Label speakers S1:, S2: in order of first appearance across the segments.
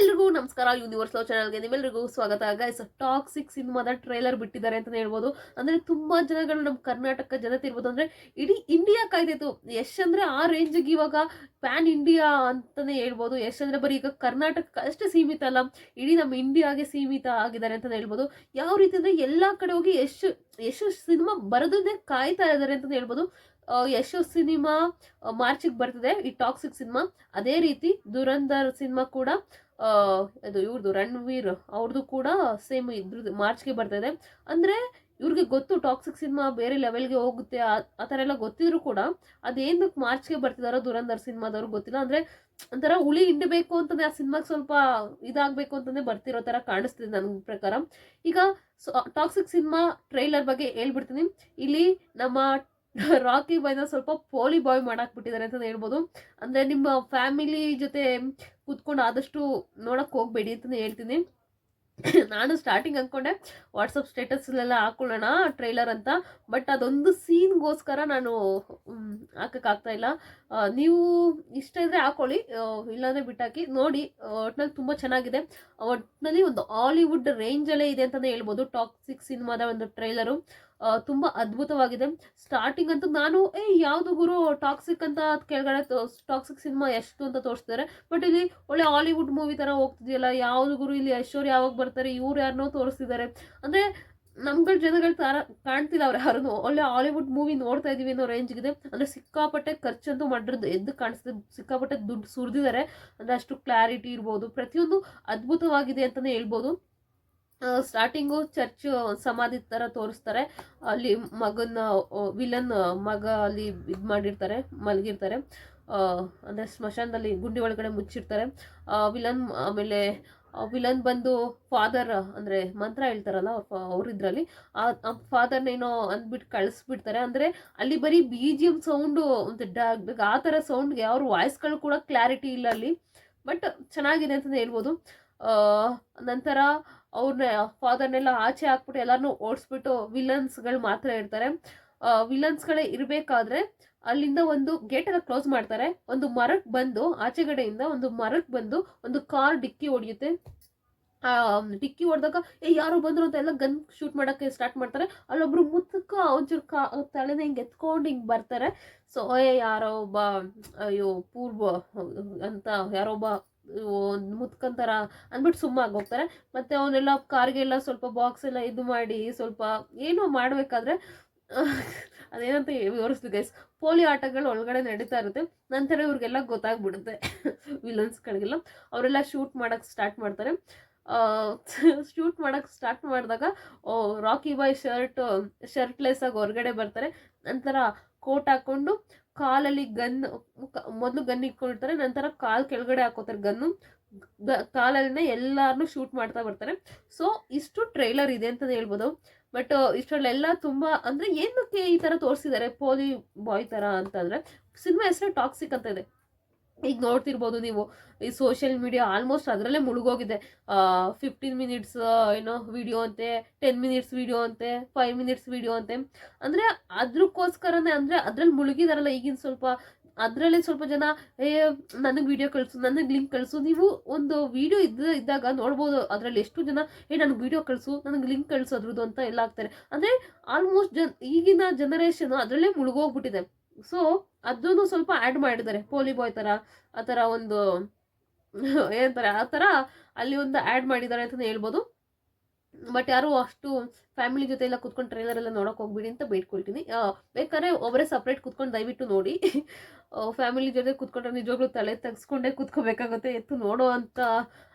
S1: ಎಲ್ರಿಗೂ ನಮಸ್ಕಾರ. ಯೂನಿವರ್ಸಲ್ ಚಾನಲ್ಗೆ ನಿಮ್ಮೆಲ್ಲರಿಗೂ ಸ್ವಾಗತ. ಗೈಸ್, ಟಾಕ್ಸಿಕ್ ಸಿನಿಮಾದ ಟ್ರೈಲರ್ ಬಿಟ್ಟಿದ್ದಾರೆ ಅಂತಾನೆ ಹೇಳ್ಬೋದು. ಅಂದ್ರೆ ತುಂಬಾ ಜನಗಳು ನಮ್ಮ ಕರ್ನಾಟಕ ಜನತೆ ಇರ್ಬೋದು, ಅಂದ್ರೆ ಇಡೀ ಇಂಡಿಯಾ ಕಾಯ್ದಿತ್ತು. ಯಶ್ ಅಂದ್ರೆ ಆ ರೇಂಜ್ಗೆ ಇವಾಗ ಪ್ಯಾನ್ ಇಂಡಿಯಾ ಅಂತಾನೆ ಹೇಳ್ಬೋದು. ಯಶ್ ಅಂದ್ರೆ ಬರೀ ಈಗ ಕರ್ನಾಟಕ ಅಷ್ಟೇ ಸೀಮಿತ ಅಲ್ಲ, ಇಡೀ ನಮ್ಮ ಇಂಡಿಯಾಗೆ ಸೀಮಿತ ಆಗಿದ್ದಾರೆ ಅಂತಾನೆ ಹೇಳ್ಬೋದು. ಯಾವ ರೀತಿ ಅಂದ್ರೆ ಎಲ್ಲಾ ಕಡೆ ಹೋಗಿ ಯಶ್ ಸಿನಿಮಾ ಬರೋದನ್ನೇ ಕಾಯ್ತಾ ಇದ್ದಾರೆ ಅಂತಾನೆ ಹೇಳ್ಬೋದು. ಯಶ್ ಸಿನಿಮಾ ಮಾರ್ಚಿಗೆ ಬರ್ತಿದೆ, ಈ ಟಾಕ್ಸಿಕ್ ಸಿನಿಮಾ. ಅದೇ ರೀತಿ ದುರಂಧರ್ ಸಿನಿಮಾ ಕೂಡ ಅದು ಇವ್ರದ್ದು ರಣವೀರ್ ಅವ್ರದ್ದು ಕೂಡ ಸೇಮ್ ಇದ್ರದ್ದು ಮಾರ್ಚ್ಗೆ ಬರ್ತಾ ಇದೆ. ಅಂದ್ರೆ ಇವ್ರಿಗೆ ಗೊತ್ತು ಟಾಕ್ಸಿಕ್ ಸಿನಿಮಾ ಬೇರೆ ಲೆವೆಲ್ಗೆ ಹೋಗುತ್ತೆ ಆ ಥರ ಎಲ್ಲ ಗೊತ್ತಿದ್ರು ಕೂಡ ಅದೇನಕ್ಕೆ ಮಾರ್ಚ್ಗೆ ಬರ್ತಿದಾರೋ ದುರಂಧರ್ ಸಿನಿಮಾದವ್ರು ಗೊತ್ತಿಲ್ಲ. ಅಂದ್ರೆ ಒಂಥರ ಹುಳಿ ಹಿಂಡಬೇಕು ಅಂತಂದ್ರೆ ಆ ಸಿನಿಮಾಗೆ ಸ್ವಲ್ಪ ಇದಾಗಬೇಕು ಅಂತಂದ್ರೆ ಬರ್ತಿರೋ ತರ ಕಾಣಿಸ್ತಿದೆ ನನ್ನ ಪ್ರಕಾರ. ಈಗ ಟಾಕ್ಸಿಕ್ ಸಿನಿಮಾ ಟ್ರೈಲರ್ ಬಗ್ಗೆ ಹೇಳ್ಬಿಡ್ತೀನಿ. ಇಲ್ಲಿ ನಮ್ಮ ರಾಕಿ ಬಾಯ್ನ ಸ್ವಲ್ಪ ಪೋಲಿ ಬಾಯ್ ಮಾಡಾಕ್ಬಿಟ್ಟಿದ್ದಾರೆ ಅಂತ ಹೇಳ್ಬೋದು. ಅಂದ್ರೆ ನಿಮ್ಮ ಫ್ಯಾಮಿಲಿ ಜೊತೆ ಕೂತ್ಕೊಂಡು ಆದಷ್ಟು ನೋಡಕ್ ಹೋಗ್ಬೇಡಿ ಅಂತಾನೆ ಹೇಳ್ತೀನಿ. ನಾನು ಸ್ಟಾರ್ಟಿಂಗ್ ಅನ್ಕೊಂಡೆ ವಾಟ್ಸಪ್ ಸ್ಟೇಟಸ್ಲೆಲ್ಲ ಹಾಕೊಳ್ಳೋಣ ಟ್ರೈಲರ್ ಅಂತ, ಬಟ್ ಅದೊಂದು ಸೀನ್ಗೋಸ್ಕರ ನಾನು ಹಾಕಕ್ಕಾಗ್ತಾ ಇಲ್ಲ. ನೀವು ಇಷ್ಟ ಇದ್ರೆ ಹಾಕೊಳ್ಳಿ, ಇಲ್ಲಾಂದ್ರೆ ಬಿಟ್ಟಾಕಿ ನೋಡಿ. ಒಟ್ನಲ್ಲಿ ತುಂಬ ಚೆನ್ನಾಗಿದೆ. ಒಟ್ನಲ್ಲಿ ಒಂದು ಹಾಲಿವುಡ್ ರೇಂಜಲ್ಲೇ ಇದೆ ಅಂತಲೇ ಹೇಳ್ಬೋದು ಟಾಕ್ಸಿಕ್ ಸಿನಿಮಾದ ಒಂದು ಟ್ರೈಲರು. ತುಂಬ ಅದ್ಭುತವಾಗಿದೆ. ಸ್ಟಾರ್ಟಿಂಗ್ ಅಂತೂ ನಾನು ಯಾವುದು ಗುರು ಟಾಕ್ಸಿಕ್ ಅಂತ ಕೆಳಗಡೆ ಟಾಕ್ಸಿಕ್ ಸಿನಿಮಾ ಎಷ್ಟು ಅಂತ ತೋರಿಸ್ತಾರೆ, ಬಟ್ ಇಲ್ಲಿ ಒಳ್ಳೆ ಹಾಲಿವುಡ್ ಮೂವಿ ಥರ ಹೋಗ್ತಿದೆಯಲ್ಲ, ಯಾವುದು ಗುರು ಇಲ್ಲಿ ಐಶ್ವರ್ಯ ಯಾವಾಗ ಬರ್ತಾರೆ, ಇವ್ರು ಯಾರನ್ನೋ ತೋರಿಸ್ತಿದ್ದಾರೆ. ಅಂದರೆ ನಮ್ಗಳ ಜನಗಳ ತರ ಕಾಣ್ತಿಲ್ಲ ಅವ್ರು ಯಾರು, ಒಳ್ಳೆ ಹಾಲಿವುಡ್ ಮೂವಿ ನೋಡ್ತಾ ಇದೀವಿ ಅನ್ನೋ ರೇಂಜ್ಗಿದೆ. ಅಂದರೆ ಸಿಕ್ಕಾಪಟ್ಟೆ ಖರ್ಚಂತೂ ಮಾಡಿರೋದು ಎದ್ದು ಕಾಣಿಸ್ತದೆ, ಸಿಕ್ಕಾಪಟ್ಟೆ ದುಡ್ಡು ಸುರಿದಿದ್ದಾರೆ. ಅಂದರೆ ಅಷ್ಟು ಕ್ಲಾರಿಟಿ ಇರ್ಬೋದು, ಪ್ರತಿಯೊಂದು ಅದ್ಭುತವಾಗಿದೆ ಅಂತಲೇ ಹೇಳ್ಬೋದು. ಸ್ಟಾರ್ಟಿಂಗು ಚರ್ಚ್ ಸಮಾಧಿ ಥರ ತೋರಿಸ್ತಾರೆ. ಅಲ್ಲಿ ಮಗನ ವಿಲನ್ ಮಗ ಅಲ್ಲಿ ಇದು ಮಾಡಿರ್ತಾರೆ, ಮಲಗಿರ್ತಾರೆ. ಅಂದರೆ ಸ್ಮಶಾನದಲ್ಲಿ ಗುಂಡಿ ಒಳಗಡೆ ಮುಚ್ಚಿರ್ತಾರೆ ವಿಲನ್. ಆಮೇಲೆ ವಿಲನ್ ಬಂದು ಫಾದರ್ ಅಂದರೆ ಮಂತ್ರ ಹೇಳ್ತಾರಲ್ಲ ಅವ್ರಿದ್ರಲ್ಲಿ ಆ ಫಾದರ್ನೇನೋ ಅಂದ್ಬಿಟ್ಟು ಕಳಿಸ್ಬಿಡ್ತಾರೆ. ಅಂದರೆ ಅಲ್ಲಿ ಬರೀ BGM ಸೌಂಡು ಆ ಥರ ಸೌಂಡ್ಗೆ ಅವ್ರ ವಾಯ್ಸ್ಗಳು ಕೂಡ ಕ್ಲಾರಿಟಿ ಇಲ್ಲ ಅಲ್ಲಿ, ಬಟ್ ಚೆನ್ನಾಗಿದೆ ಅಂತಲೇ ಹೇಳ್ಬೋದು. ನಂತರ ಅವ್ರನ್ನ ಫಾದರ್ನೆಲ್ಲ ಆಚೆ ಹಾಕ್ಬಿಟ್ಟು ಎಲ್ಲಾರನ್ನೂ ಓಡಿಸ್ಬಿಟ್ಟು ವಿಲನ್ಸ್ಗಳು ಮಾತ್ರ ಇರ್ತಾರೆ. ವಿಲನ್ಸ್ಗಳೇ ಇರಬೇಕಾದ್ರೆ ಅಲ್ಲಿಂದ ಒಂದು ಗೇಟ್ ಎಲ್ಲ ಕ್ಲೋಸ್ ಮಾಡ್ತಾರೆ. ಒಂದು ಮರಕ್ಕೆ ಬಂದು ಆಚೆಗಡೆಯಿಂದ ಒಂದು ಮರಕ್ಕೆ ಬಂದು ಒಂದು ಕಾರ್ ಡಿಕ್ಕಿ ಹೊಡೆಯುತ್ತೆ. ಡಿಕ್ಕಿ ಹೊಡೆದಾಗ ಯಾರು ಬಂದ್ರು ಅಂತ ಎಲ್ಲ ಗನ್ ಶೂಟ್ ಮಾಡೋಕ್ಕೆ ಸ್ಟಾರ್ಟ್ ಮಾಡ್ತಾರೆ. ಅಲ್ಲೊಬ್ರು ಮುತ್ತಕ್ಕ ಒಂಚೂರು ತಲೆನ ಹಿಂಗೆ ಎತ್ಕೊಂಡು ಹಿಂಗೆ ಬರ್ತಾರೆ. ಸೊ ಯಾರೋ ಒಬ್ಬ ಅಯ್ಯೋ ಪೂರ್ವ ಅಂತ ಯಾರೋ ಒಬ್ಬ ಮುತ್ಕಂತಾರ ಅಂದ್ಬಿಟ್ಟು ಸುಮ್ಮಾಗಿ ಹೋಗ್ತಾರೆ. ಮತ್ತೆ ಅವನ್ನೆಲ್ಲ ಕಾರ್ಗೆಲ್ಲ ಸ್ವಲ್ಪ ಬಾಕ್ಸ್ ಎಲ್ಲ ಇದು ಮಾಡಿ ಸ್ವಲ್ಪ ಏನೋ ಮಾಡಬೇಕಾದ್ರೆ ಅದೇನಂತ ವಿವರಿಸ್ತೀವಿ ಗೈಸ್, ಪೋಲಿ ಆಟಗಳು ಒಳಗಡೆ ನಡೀತಾ ಇರುತ್ತೆ. ನಂತರ ಇವ್ರಿಗೆಲ್ಲ ಗೊತ್ತಾಗ್ಬಿಡುತ್ತೆ ವಿಲನ್ಸ್ಗಳಿಗೆಲ್ಲ. ಅವರೆಲ್ಲ ಶೂಟ್ ಮಾಡಕ್ಕೆ ಸ್ಟಾರ್ಟ್ ಮಾಡ್ತಾರೆ. ಶೂಟ್ ಮಾಡಕ್ಕೆ ಸ್ಟಾರ್ಟ್ ಮಾಡಿದಾಗ ರಾಕಿ ಬಾಯ್ ಶರ್ಟ್ಲೆಸ್ ಆಗಿ ಹೊರಗಡೆ ಬರ್ತಾರೆ. ನಂತರ ಕೋಟ್ ಹಾಕೊಂಡು ಕಾಲಲ್ಲಿ ಮೊದಲು ಗನ್ ಇಟ್ಕೊಂಡಿರ್ತಾರೆ, ನಂತರ ಕಾಲ್ ಕೆಳಗಡೆ ಹಾಕೋತಾರೆ ಗನ್ನು. ಕಾಲಲ್ಲಿನೇ ಎಲ್ಲಾರನ್ನೂ ಶೂಟ್ ಮಾಡ್ತಾ ಬರ್ತಾರೆ. ಸೊ ಇಷ್ಟು ಟ್ರೈಲರ್ ಇದೆ ಅಂತ ಹೇಳ್ಬೋದು. ಬಟ್ ಇಷ್ಟರಲ್ಲೆಲ್ಲ ತುಂಬ ಅಂದರೆ ಏನಕ್ಕೆ ಈ ಥರ ತೋರಿಸಿದ್ದಾರೆ ಪೋಲಿ ಬಾಯ್ ಥರ ಅಂತಂದರೆ, ಸಿನಿಮಾ ಹೆಸರು ಟಾಕ್ಸಿಕ್ ಅಂತ ಇದೆ. ಈಗ ನೋಡ್ತಿರ್ಬೋದು ನೀವು ಈ ಸೋಷಿಯಲ್ ಮೀಡಿಯಾ ಆಲ್ಮೋಸ್ಟ್ ಅದರಲ್ಲೇ ಮುಳುಗೋಗಿದೆ. 15 ಮಿನಿಟ್ಸ್ ಏನೋ ವಿಡಿಯೋ ಅಂತೆ, 10 ಮಿನಿಟ್ಸ್ ವಿಡಿಯೋ ಅಂತೆ, 5 ಮಿನಿಟ್ಸ್ ವಿಡಿಯೋ ಅಂತೆ. ಅಂದರೆ ಅದಕ್ಕೋಸ್ಕರನೇ ಅಂದರೆ ಅದ್ರಲ್ಲಿ ಮುಳುಗಿದಾರಲ್ಲ ಈಗಿನ ಸ್ವಲ್ಪ. ಅದರಲ್ಲೇ ಸ್ವಲ್ಪ ಜನ ನನಗೆ ವಿಡಿಯೋ ಕಳಿಸು, ನನಗೆ ಲಿಂಕ್ ಕಳಿಸು. ನೀವು ಒಂದು ವಿಡಿಯೋ ಇದ್ದಾಗ ನೋಡ್ಬೋದು ಅದರಲ್ಲಿ ಎಷ್ಟು ಜನ ನನಗೆ ವಿಡಿಯೋ ಕಳಿಸು, ನನಗೆ ಲಿಂಕ್ ಕಳಿಸು ಅದ್ರದ್ದು ಅಂತ ಎಲ್ಲ ಆಗ್ತಾರೆ. ಅಂದರೆ ಆಲ್ಮೋಸ್ಟ್ ಈಗಿನ ಜನರೇಷನ್ ಅದರಲ್ಲೇ ಮುಳುಗೋಗ್ಬಿಟ್ಟಿದೆ. ಸೊ ಅದನ್ನು ಸ್ವಲ್ಪ ಆ್ಯಡ್ ಮಾಡಿದ್ದಾರೆ, ಪೋಲಿ ಬಾಯ್ ಥರ ಆ ಥರ ಒಂದು ಏನಂತಾರೆ ಆ ಥರ ಅಲ್ಲಿ ಒಂದು ಆ್ಯಡ್ ಮಾಡಿದ್ದಾರೆ ಅಂತಲೇ ಹೇಳ್ಬೋದು. ಬಟ್ ಯಾರು ಅಷ್ಟು ಫ್ಯಾಮಿಲಿ ಜೊತೆ ಎಲ್ಲ ಕುತ್ಕೊಂಡು ಟ್ರೈಲರ್ ಎಲ್ಲ ನೋಡೋಕೆ ಹೋಗ್ಬಿಡಿ ಅಂತ ಬೇಡ್ಕೊಳ್ತೀನಿ. ಬೇಕಾದ್ರೆ ಒಬ್ಬರೇ ಸಪ್ರೇಟ್ ಕುತ್ಕೊಂಡು ದಯವಿಟ್ಟು ನೋಡಿ. ಫ್ಯಾಮಿಲಿ ಜೊತೆ ಕುತ್ಕೊಂಡ್ರೆ ನಿಜವಾಗ್ಲೂ ತಲೆ ತೆಗೆಸ್ಕೊಂಡೇ ಕುತ್ಕೋಬೇಕಾಗುತ್ತೆ, ಎತ್ತು ನೋಡೋ ಅಂಥ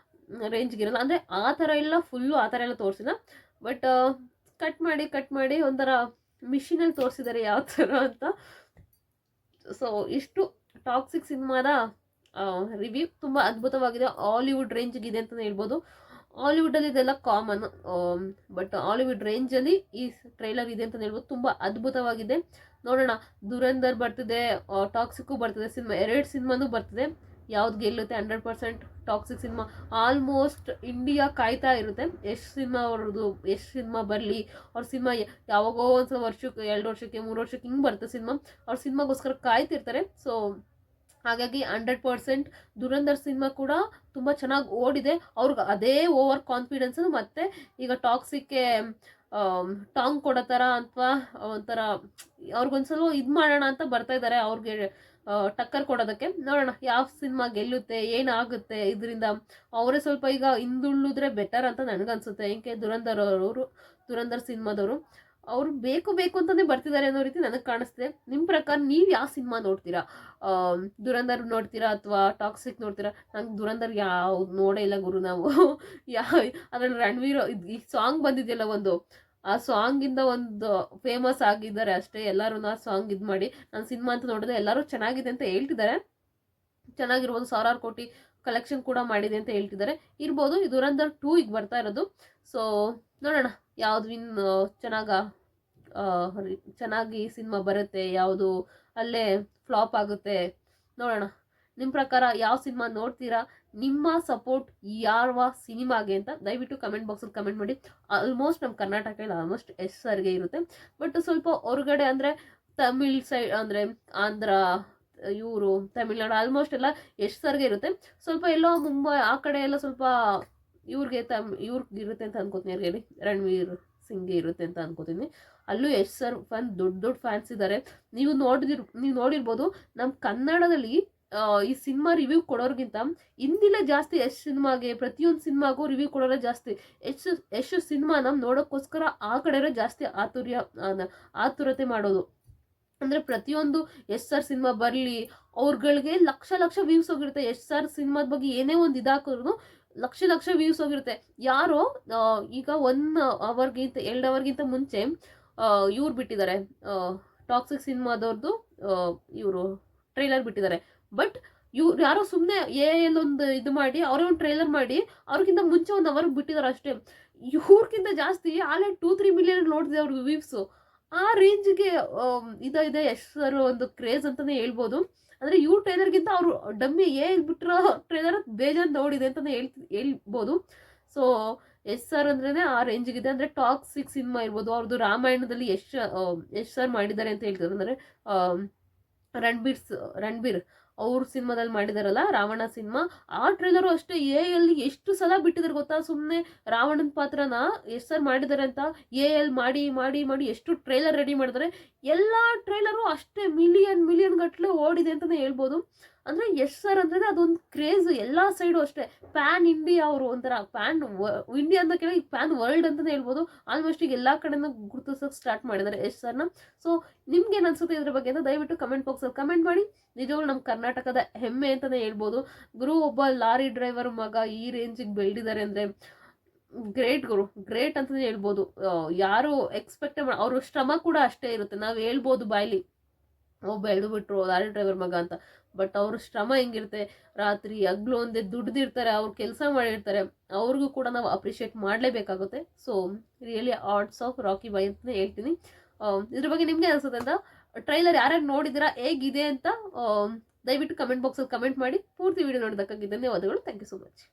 S1: ರೇಂಜ್ಗಿರಲ್ಲ. ಅಂದರೆ ಆ ಥರ ಎಲ್ಲ ಫುಲ್ಲು ಆ ಥರ ಎಲ್ಲ ತೋರಿಸಿಲ್ಲ, ಬಟ್ ಕಟ್ ಮಾಡಿ ಒಂಥರ ಮಿಷಿನಲ್ಲಿ ತೋರಿಸಿದ್ದಾರೆ ಯಾವ ಥರ ಅಂತ. ಸೊ ಇಷ್ಟು ಟಾಕ್ಸಿಕ್ ಸಿನಿಮಾದ ರಿವ್ಯೂ. ತುಂಬ ಅದ್ಭುತವಾಗಿದೆ, ಹಾಲಿವುಡ್ ರೇಂಜ್ಗಿದೆ ಅಂತಲೇ ಹೇಳ್ಬೋದು. ಹಾಲಿವುಡಲ್ಲಿ ಇದೆಲ್ಲ ಕಾಮನ್, ಬಟ್ ಹಾಲಿವುಡ್ ರೇಂಜಲ್ಲಿ ಈ ಟ್ರೈಲರ್ ಇದೆ ಅಂತಲೇ ಹೇಳ್ಬೋದು. ತುಂಬ ಅದ್ಭುತವಾಗಿದೆ. ನೋಡೋಣ, ದುರಂಧರ್ ಬರ್ತಿದೆ, ಟಾಕ್ಸಿಕ್ಕು ಬರ್ತಿದೆ, ಸಿನಿಮಾ 2 ಸಿನಿಮಾನೂ ಬರ್ತಿದೆ. ಯಾವ್ದು ಗೆಲ್ಲುತ್ತೆ 100% ಟಾಕ್ಸಿಕ್ ಸಿನಿಮಾ ಆಲ್ಮೋಸ್ಟ್ ಇಂಡಿಯಾ ಕಾಯ್ತಾ ಇರುತ್ತೆ. ಎಷ್ಟು ಸಿನಿಮಾ ಅವ್ರದ್ದು ಎಷ್ಟು ಸಿನಿಮಾ ಬರಲಿ, ಅವ್ರ ಸಿನಿಮಾ ಯಾವಾಗೋ ಒಂದು ವರ್ಷಕ್ಕೆ 2 ವರ್ಷಕ್ಕೆ 3 ವರ್ಷಕ್ಕೆ ಹಿಂಗೆ ಬರುತ್ತೆ ಸಿನಿಮಾ. ಅವ್ರ ಸಿನಿಮಾಗೋಸ್ಕರ ಕಾಯ್ತಿರ್ತಾರೆ. ಸೊ ಹಾಗಾಗಿ 100% ದುರಂಧರ್ ಸಿನಿಮಾ ಕೂಡ ತುಂಬ ಚೆನ್ನಾಗಿ ಓಡಿದೆ. ಅವ್ರಿಗೆ ಅದೇ ಓವರ್ ಕಾನ್ಫಿಡೆನ್ಸ್ ಮತ್ತೆ ಈಗ ಟಾಕ್ಸಿಕ್ಗೆ ಟಾಂಗ್ ಕೊಡೋ ಥರ ಅಥವಾ ಒಂಥರ ಅವ್ರಿಗೊಂದ್ಸಲ ಇದು ಮಾಡೋಣ ಅಂತ ಬರ್ತಾ ಇದ್ದಾರೆ, ಅವ್ರಿಗೆ ಟಕ್ಕರ್ ಕೊಡೋದಕ್ಕೆ. ನೋಡೋಣ ಯಾವ ಸಿನಿಮಾ ಗೆಲ್ಲುತ್ತೆ, ಏನಾಗುತ್ತೆ ಇದರಿಂದ. ಅವರೇ ಸ್ವಲ್ಪ ಈಗ ಹಿಂದುಳಿದ್ರೆ ಬೆಟರ್ ಅಂತ ನನಗನ್ಸುತ್ತೆ. ಏಕೆ ದುರಂಧರ್ ಸಿನಿಮಾದವರು ಅವ್ರು ಬೇಕು ಬೇಕು ಅಂತಾನೆ ಬರ್ತಿದ್ದಾರೆ ಅನ್ನೋ ರೀತಿ ನನಗೆ ಕಾಣಿಸ್ತಿದೆ. ನಿಮ್ಮ ಪ್ರಕಾರ ನೀವು ಯಾವ ಸಿನಿಮಾ ನೋಡ್ತೀರಾ? ದುರಂಧರ್ ನೋಡ್ತೀರಾ ಅಥವಾ ಟಾಕ್ಸಿಕ್ ನೋಡ್ತೀರಾ? ನಂಗೆ ದುರಂಧರ್ ಯಾವ್ದು ನೋಡೇ ಇಲ್ಲ ಗುರು ನಾವು. ಅದ್ರಲ್ಲಿ ರಣವೀರ್ ಈ ಸಾಂಗ್ ಬಂದಿದೆಯಲ್ಲ ಒಂದು, ಆ ಸಾಂಗಿಂದ ಒಂದು ಫೇಮಸ್ ಆಗಿದ್ದಾರೆ ಅಷ್ಟೇ. ಎಲ್ಲರೂ ಆ ಸಾಂಗ್ ಇದು ಮಾಡಿ ನಾನು ಸಿನಿಮಾ ಅಂತ ನೋಡಿದೆ, ಎಲ್ಲರೂ ಚೆನ್ನಾಗಿದೆ ಅಂತ ಹೇಳ್ತಿದ್ದಾರೆ. ಚೆನ್ನಾಗಿರ್ಬೋದು, 1000 ಕೋಟಿ ಕಲೆಕ್ಷನ್ ಕೂಡ ಮಾಡಿದೆ ಅಂತ ಹೇಳ್ತಿದ್ದಾರೆ. ಇರ್ಬೋದು. ಈ ದುರಂಧರ್ 2 ಈಗ ಬರ್ತಾ ಇರೋದು. ಸೊ ನೋಡೋಣ ಯಾವ್ದು ಚೆನ್ನಾಗಿ ಸಿನಿಮಾ ಬರುತ್ತೆ, ಯಾವುದು ಅಲ್ಲೇ ಫ್ಲಾಪ್ ಆಗುತ್ತೆ ನೋಡೋಣ. ನಿಮ್ಮ ಪ್ರಕಾರ ಯಾವ ಸಿನಿಮಾ ನೋಡ್ತೀರಾ? ನಿಮ್ಮ ಸಪೋರ್ಟ್ ಯಾವ ಸಿನಿಮಾಗೆ ಅಂತ ದಯವಿಟ್ಟು ಕಮೆಂಟ್ ಬಾಕ್ಸಲ್ಲಿ ಕಮೆಂಟ್ ಮಾಡಿ. ಆಲ್ಮೋಸ್ಟ್ ನಮ್ಮ ಕರ್ನಾಟಕದಲ್ಲಿ ಆಲ್ಮೋಸ್ಟ್ ಎಸ್ ಸರ್ಗೆ ಇರುತ್ತೆ. ಬಟ್ ಸ್ವಲ್ಪ ಹೊರಗಡೆ ಅಂದರೆ ತಮಿಳ್ ಸೈಡ್ ಅಂದರೆ ಆಂಧ್ರ, ಇವರು ತಮಿಳ್ನಾಡು ಆಲ್ಮೋಸ್ಟ್ ಎಲ್ಲ ಯಶ್ ಸರ್ಗೆ ಇರುತ್ತೆ. ಸ್ವಲ್ಪ ಎಲ್ಲೋ ಮುಂಬೈ ಆ ಕಡೆ ಎಲ್ಲ ಸ್ವಲ್ಪ ಇವ್ರಿಗೆ ಇರುತ್ತೆ ಅಂತ ಅನ್ಕೋತೀನಿ. ಹೇಳಿ ರಣವೀರ್ ಸಿಂಗ್ಗೆ ಇರುತ್ತೆ ಅಂತ ಅನ್ಕೋತೀನಿ. ಅಲ್ಲೂ ಯಶ್ ಸರ್ ದೊಡ್ಡ ಫ್ಯಾನ್ಸ್ ಇದ್ದಾರೆ. ನೀವು ನೋಡಿರ್ಬೋದು ನಮ್ಮ ಕನ್ನಡದಲ್ಲಿ ಈ ಸಿನಿಮಾ ರಿವ್ಯೂ ಕೊಡೋರ್ಗಿಂತ ಹಿಂದಿಲೇ ಜಾಸ್ತಿ ಯಶ್ ಸಿನಿಮಾಗೆ, ಪ್ರತಿಯೊಂದು ಸಿನಿಮಾಗೂ ರಿವ್ಯೂ ಕೊಡೋರೇ ಜಾಸ್ತಿ. ಯಶ್ ಸಿನಿಮಾನ ನೋಡೋಕ್ಕೋಸ್ಕರ ಆ ಕಡೆಯವರೇ ಜಾಸ್ತಿ ಆತುರತೆ ಮಾಡೋದು. ಅಂದರೆ ಪ್ರತಿಯೊಂದು ಯಶ್ ಸರ್ ಸಿನಿಮಾ ಬರಲಿ, ಅವ್ರಗಳಿಗೆ ಲಕ್ಷ ವ್ಯೂಸ್ ಹೋಗಿರುತ್ತೆ. ಯಶ್ ಸರ್ ಸಿನಿಮಾದ ಬಗ್ಗೆ ಏನೇ ಒಂದು ಇದಾಕಿದ್ರು ಲಕ್ಷ ವ್ಯೂಸ್ ಹೋಗಿರುತ್ತೆ. ಯಾರೋ ಈಗ 1 ಅವರ್ಗಿಂತ 2 ಅವರ್ಗಿಂತ ಮುಂಚೆ ಇವ್ರು ಬಿಟ್ಟಿದ್ದಾರೆ, ಟಾಕ್ಸಿಕ್ ಸಿನಿಮಾದವ್ರದ್ದು ಇವರು ಟ್ರೈಲರ್ ಬಿಟ್ಟಿದ್ದಾರೆ. ಬಟ್ ಇವ್ರು ಯಾರೋ ಸುಮ್ಮನೆ ಒಂದು ಇದು ಮಾಡಿ ಅವರೇ ಒಂದು ಟ್ರೈಲರ್ ಮಾಡಿ ಅವ್ರಿಗಿಂತ ಮುಂಚೆ 1 ಅವರ್ಗೆ ಬಿಟ್ಟಿದ್ದಾರೆ ಅಷ್ಟೇ. ಇವ್ರಿಗಿಂತ ಜಾಸ್ತಿ ಆಲೇ 2-3 ಮಿಲಿಯನ್ ನೋಡಿದೆ ಅವ್ರಿಗೆ ವ್ಯೂವ್ಸು. ಆ ರೇಂಜ್ಗೆ ಇದೆ ಯಶ್ ಸರ್ ಒಂದು ಕ್ರೇಜ್ ಅಂತಲೇ ಹೇಳ್ಬೋದು. ಅಂದರೆ ಇವ್ರ ಟ್ರೈಲರ್ಗಿಂತ ಅವರು ಡಮ್ಮಿ ಬಿಟ್ಟಿರೋ ಟ್ರೈಲರ್ ಬೇಜಾನ್ ನೋಡಿದೆ ಅಂತಲೇ ಹೇಳ್ಬೋದು. ಸೊ ಯಶ್ ಸರ್ ಅಂದ್ರೇ ಆ ರೇಂಜಿಗಿದೆ. ಅಂದರೆ ಟಾಕ್ಸಿಕ್ ಸಿನಿಮಾ ಇರ್ಬೋದು, ಅವ್ರದ್ದು ರಾಮಾಯಣದಲ್ಲಿ ಯಶ್ ಸರ್ ಮಾಡಿದ್ದಾರೆ ಅಂತ ಹೇಳ್ತಾರೆ. ಅಂದರೆ ರಣಬೀರ್ ಅವ್ರ ಸಿನಿಮಾದಲ್ಲಿ ಮಾಡಿದಾರಲ್ಲ ರಾವಣ ಸಿನಿಮಾ, ಆ ಟ್ರೈಲರು ಅಷ್ಟೇ ಅಲ್ಲಿ ಎಷ್ಟು ಸಲ ಬಿಟ್ಟಿದ್ದಾರೆ ಗೊತ್ತಾ? ಸುಮ್ಮನೆ ರಾವಣನ ಪಾತ್ರನ ಯಶ್ ಸರ್ ಮಾಡಿದ್ದಾರೆ ಅಂತ ಮಾಡಿ ಎಷ್ಟು ಟ್ರೈಲರ್ ರೆಡಿ ಮಾಡಿದ್ದಾರೆ. ಎಲ್ಲ ಟ್ರೈಲರು ಅಷ್ಟೇ ಮಿಲಿಯನ್ ಗಟ್ಟಲೆ ಓಡಿದೆ ಅಂತಲೇ ಹೇಳ್ಬೋದು. ಅಂದರೆ ಯಶ್ ಸರ್ ಅಂದ್ರೆ ಅದೊಂದು ಕ್ರೇಜ್ ಎಲ್ಲ ಸೈಡು ಅಷ್ಟೇ. ಪ್ಯಾನ್ ಇಂಡಿಯಾ ಅವರು ಒಂಥರ ಪ್ಯಾನ್ ಇಂಡಿಯಾ ಅಂತ ಕೇಳಿ ಪ್ಯಾನ್ ವರ್ಲ್ಡ್ ಅಂತಲೇ ಹೇಳ್ಬೋದು. ಆಲ್ಮೋಸ್ಟ್ ಈಗ ಎಲ್ಲ ಕಡೆನೂ ಗುರುತಿಸೋಕೆ ಸ್ಟಾರ್ಟ್ ಮಾಡಿದ್ದಾರೆ ಯಶ್ ಸರ್ನ. ಸೊ ನಿಮ್ಗೇನು ಅನ್ಸುತ್ತೆ ಇದ್ರ ಬಗ್ಗೆ ಅಂತ ದಯವಿಟ್ಟು ಕಮೆಂಟ್ ಬಾಕ್ಸಲ್ಲಿ ಕಮೆಂಟ್ ಮಾಡಿ. ನಿಜವಾಗ್ಲೂ ನಮ್ಮ ಕರ್ನಾಟಕದ ಹೆಮ್ಮೆ ಅಂತಲೇ ಹೇಳ್ಬೋದು. ಗುರು ಒಬ್ಬ ಲಾರಿ ಡ್ರೈವರ್ ಮಗ ಈ ರೇಂಜಿಗೆ ಬೆಳೆದಿದ್ದಾರೆ ಅಂದರೆ ಗ್ರೇಟ್ ಅಂತಲೇ ಹೇಳ್ಬೋದು. ಯಾರು ಎಕ್ಸ್ಪೆಕ್ಟ್ ಅವ್ರ ಶ್ರಮ ಕೂಡ ಅಷ್ಟೇ ಇರುತ್ತೆ. ನಾವು ಹೇಳ್ಬೋದು ಬಾಯ್ಲಿ ಬೆಳೆದು ಬಿಟ್ರು ಲಾರಿ ಡ್ರೈವರ್ ಮಗ ಅಂತ. ಬಟ್ ಅವ್ರ ಶ್ರಮ ಹೆಂಗಿರುತ್ತೆ, ರಾತ್ರಿ ಹಗ್ಲು ಒಂದೇ ದುಡ್ದಿರ್ತಾರೆ, ಅವ್ರು ಕೆಲಸ ಮಾಡಿರ್ತಾರೆ, ಅವ್ರಿಗೂ ಕೂಡ ನಾವು ಅಪ್ರಿಷಿಯೇಟ್ ಮಾಡಲೇಬೇಕಾಗುತ್ತೆ. So really arts of Rocky boy ಅಂತಲೇ ಹೇಳ್ತೀನಿ. ಇದ್ರ ಬಗ್ಗೆ ನಿಮ್ಗೆ ಅನ್ಸುತ್ತೆ ಅಂತ, ಟ್ರೈಲರ್ ಯಾರ್ಯಾರು ನೋಡಿದಿರಾ, ಹೇಗಿದೆ ಅಂತ ದಯವಿಟ್ಟು ಕಮೆಂಟ್ ಬಾಕ್ಸಲ್ಲಿ ಕಮೆಂಟ್ ಮಾಡಿ. ಪೂರ್ತಿ ವಿಡಿಯೋ ನೋಡೋದಕ್ಕಾಗಿ ಧನ್ಯವಾದಗಳು. Thank you so much.